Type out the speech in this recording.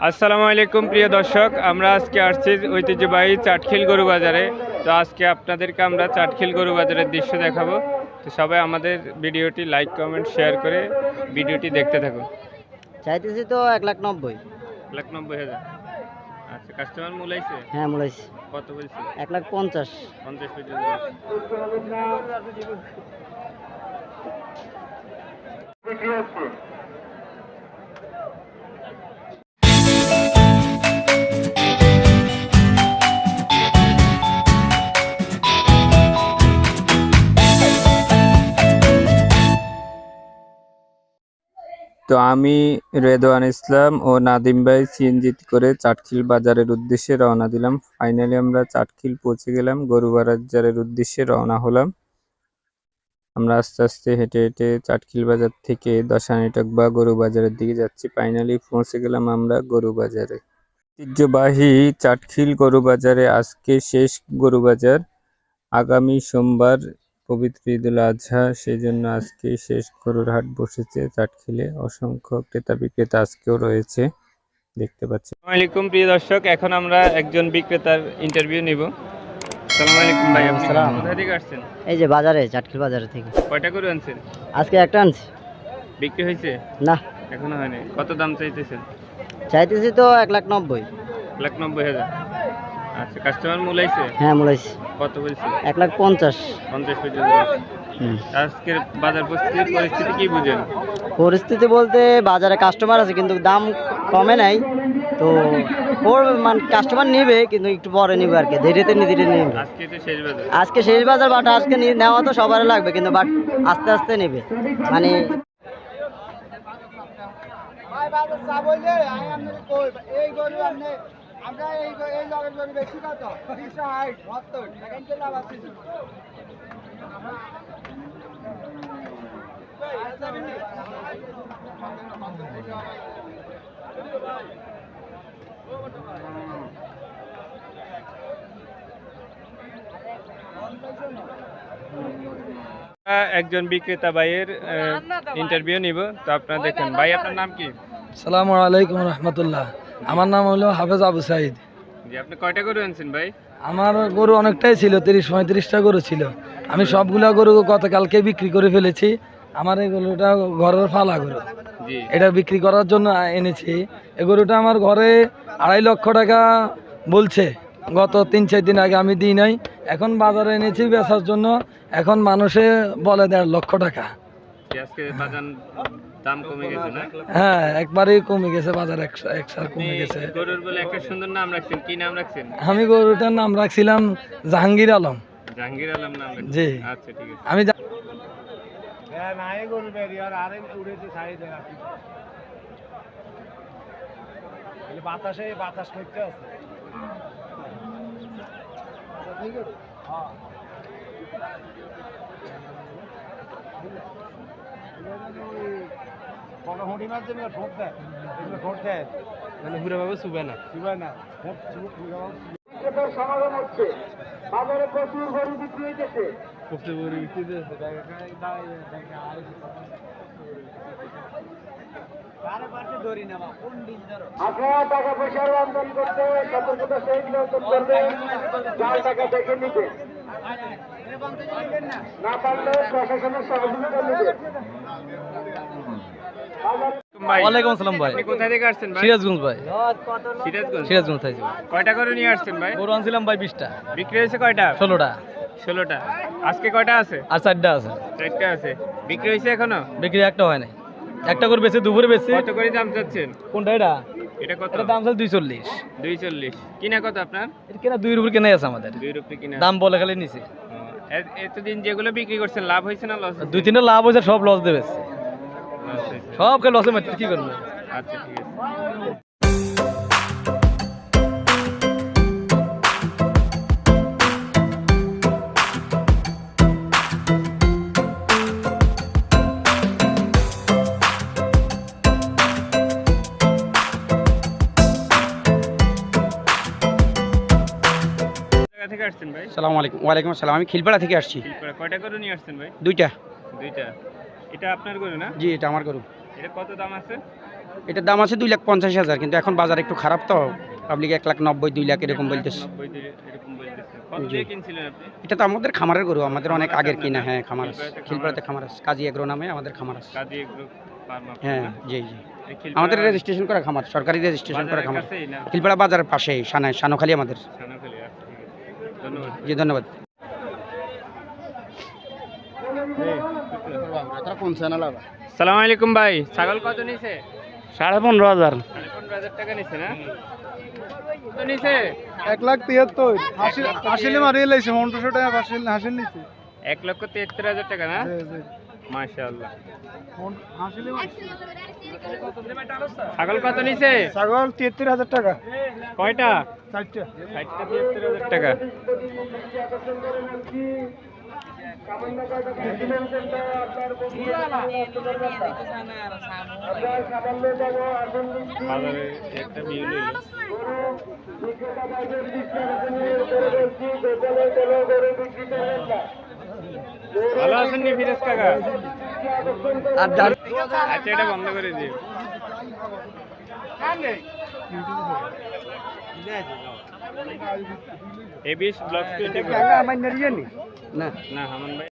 আসসালামু আলাইকুম প্রিয় দর্শক, আমরা আজকে আসছি ঐতিহ্যবাহী চাটখিল গরু বাজারে। তো আজকে আপনাদেরকে আমরা চাটখিল গরু বাজারের দৃশ্য দেখাবো। তো সবাই আমাদের ভিডিওটি লাইক কমেন্ট শেয়ার করে ভিডিওটি দেখতে থাকুন। চাইতেছি তো 1,90,000। 1,90,000। আচ্ছা, কাস্টমার মূলাইছে? হ্যাঁ মূলাইছি। কত বলছে? 1,50,000। 50 পর্যন্ত বলছে। তো আমি রেদওয়ান ইসলাম ও নাদিম ভাই সিএনজিতে করে চাটখিল বাজারের উদ্দেশ্যে রওনা দিলাম। ফাইনালি আমরা চাটখিল পৌঁছে গেলাম, গরু বাজারের উদ্দেশ্যে রওনা হলাম। আমরা আস্তে আস্তে হেঁটে হেঁটে চাটখিল বাজার থেকে দশানীটক বা গরু বাজারের দিকে যাচ্ছি। ফাইনালি পৌঁছে গেলাম আমরা গরু বাজারে। ঐতিহ্যবাহী চাটখিল গরু বাজারে আজকে শেষ গরু বাজার। আগামী সোমবার পবিত্র ঈদুল আজহা, সেই জন্য আজকে শেষ গরুর হাট বসেছে চাটখিলে। অসংখ্য ক্রেতা বিক্রেতা আজকেও রয়েছে, দেখতে পাচ্ছি। আসসালামু আলাইকুম প্রিয় দর্শক, এখন আমরা একজন বিক্রেতার ইন্টারভিউ নিব। আসসালামু আলাইকুম ভাই, আপনি কোথা থেকে আসছেন? এই যে বাজারে, চাটখিল বাজার থেকে। কয়টা গরু আনছেন? আজকে একটা আনছি। বিক্রি হয়েছে? না, এখনো হয়নি। কত দাম চাইতেছেন? চাইতেছি তো 1,90,000। 1,90,000। আচ্ছা, কাস্টমার মূলাইছে? হ্যাঁ মূলাইছি। কত বলছে? 1,50,000। 50 পর্যন্ত বলছে। আজকের বাজার পরিস্থিতি কি বুঝেন? পরিস্থিতি বলতে বাজারে কাস্টমার আছে কিন্তু দাম কমে নাই তো। ওর মানে কাস্টমার নিবে কিন্তু একটু পরে নিবে আর কি, ধীরে ধীরে নিবে। আজকে তো শেষ বাজার। আজকে শেষ বাজার, বাট আজকে নেওয়া তো সবার লাগবে কিন্তু বাট আস্তে আস্তে নেবে মানে। একজন বিক্রেতা ভাইয়ের ইন্টারভিউ নিব। তো আপনারা দেখেন। ভাই, আপনার নাম কি? আসসালামু আলাইকুম রহমতুল্লাহ। আমার নাম হলো হাফেজ আবু সাইদ। জি, আপনি কয়টা গরু আনছেন ভাই? আমার গরু অনেকটাই ছিল, 30-35টা গরু ছিল। আমি সবগুলা গরু গতকালকে বিক্রি করে ফেলেছি। আমার এই গরুটা ঘরের ফালা গরু, জি। এটা বিক্রি করার জন্য এনেছি। এই গরুটা আমার ঘরে 2.5 লক্ষ টাকা বলছে, গত 3-4 দিন আগে আমি দিই নাই। এখন বাজারে এনেছি বেচার জন্য, এখন মানুষে বলে 1.5 লক্ষ টাকা। আজকে বাজার দাম কমে গেছে না? হ্যাঁ, একবারেই কমে গেছে, বাজার একসার কমে গেছে। গরুর বলে একটা সুন্দর নাম রাখছেন, কি নাম রাখছেন? আমি গরুটার নাম রাখছিলাম জাহাঙ্গীর আলম। জাহাঙ্গীর আলম নাম রাখছেন? জি। আচ্ছা, ঠিক আছে। আমি বাতাসে বাতাস করতে আছে। সমাধান হচ্ছে, বাজারে প্রচুর গরু বিক্রি হইতেছে। আপনারা টাকা পয়সা লেনদেন করতে সতর্কতা সহিত লেনদেন করবেন, যার টাকা দেখে নিবে, না পারলে প্রশাসনের সহযোগিতা নিবে। ওয়ালাইকুম আসসালাম ভাই। আপনি কোথা থেকে আসছেন ভাই? সিরাজগঞ্জ ভাই। সিরাজগঞ্জ থেকে। কয়টা গরু নিয়ে আসছেন ভাই? গরু আনছিলাম ভাই 20টা, বিক্রি হয়েছে কয়টা? 16টা। 16টা। আজকে কয়টা আছে? আর 4টা আছে। 4টা আছে। বিক্রি হয়েছে এখনো? বিক্রি একটা হয় নাই। একটা করে বেচে, দুপুরে বেচে। কত করে দাম চাচ্ছেন? কোনটা এটা? এটা কত? এটা দাম চাল 240। 240। কিনা কত আপনার? এটা কেনা 2 রুপির কেনাই আছে আমাদের। 2 রুপি কিনা। দাম বলে খালি নিচে। এতদিন যেগুলো বিক্রি করছেন লাভ হয়েছে না লস? 2-3টা লাভ হয়েছে, সব লস দেবে। আচ্ছা, সব কে লসে মারতে কি করবো? আচ্ছা, ঠিক আছে। থেকে আসছেন ভাই? আসসালামু আলাইকুম। ওয়ালাইকুম আসসালাম। আমি খিলপাড়া থেকে আসছি। কয়টা গরু নিয়ে আসছেন ভাই? 2টা। দুইটা। এটা আপনার গরু না? জি, এটা আমার গরু। এটা কত দাম আছে? এটার দাম আছে 2,50,000, কিন্তু এখন বাজার একটু খারাপ তো, পাবলিক 1,90,000 2 লাখ এরকম বলতেছে। 90 এরকম বলতেছে। কত দিয়ে কিনছিলেন আপনি? এটা তো আমাদের খামারের গরু, আমাদের অনেক আগের কিনা। হ্যাঁ, খামার আছে, খিলপাড়াতে খামার আছে, কাজী এগ্রো নামে আমাদের খামার আছে। কাজী এগ্রো ফার্ম। হ্যাঁ, জি জি, আমাদের রেজিস্ট্রেশন করা খামার, সরকারি রেজিস্ট্রেশন করা খামার। কাছেই না? খিলপাড়া বাজারের পাশেই, সানোখালী আমাদের। সানাখালী, আচ্ছা, ঠিক আছে। ধন্যবাদ। জি, ধন্যবাদ। সালাম আলাইকুম ভাই, ছাগল কত নিছে? 15,500। 15,000 টাকা নিছে না? কত নিছে? 1,73,000 হাসিল মারিয়ে লাইছে 1500 টাকা হাসিল নিছে 1,73,000 টাকা না? মাশাআল্লাহ। ছাগল কত নিছে? ছাগল 73,000 টাকা কয়টা? 4টা 73,000 টাকা। বাজারে একটা ভিউ লইল। ভালো আছেন নি ফিরোজ কাকা? আচ্ছা, এটা বন্ধ করে দিও। এবিএস ব্লগ 20 আমার নারিয়ে নি না হামান ভাই।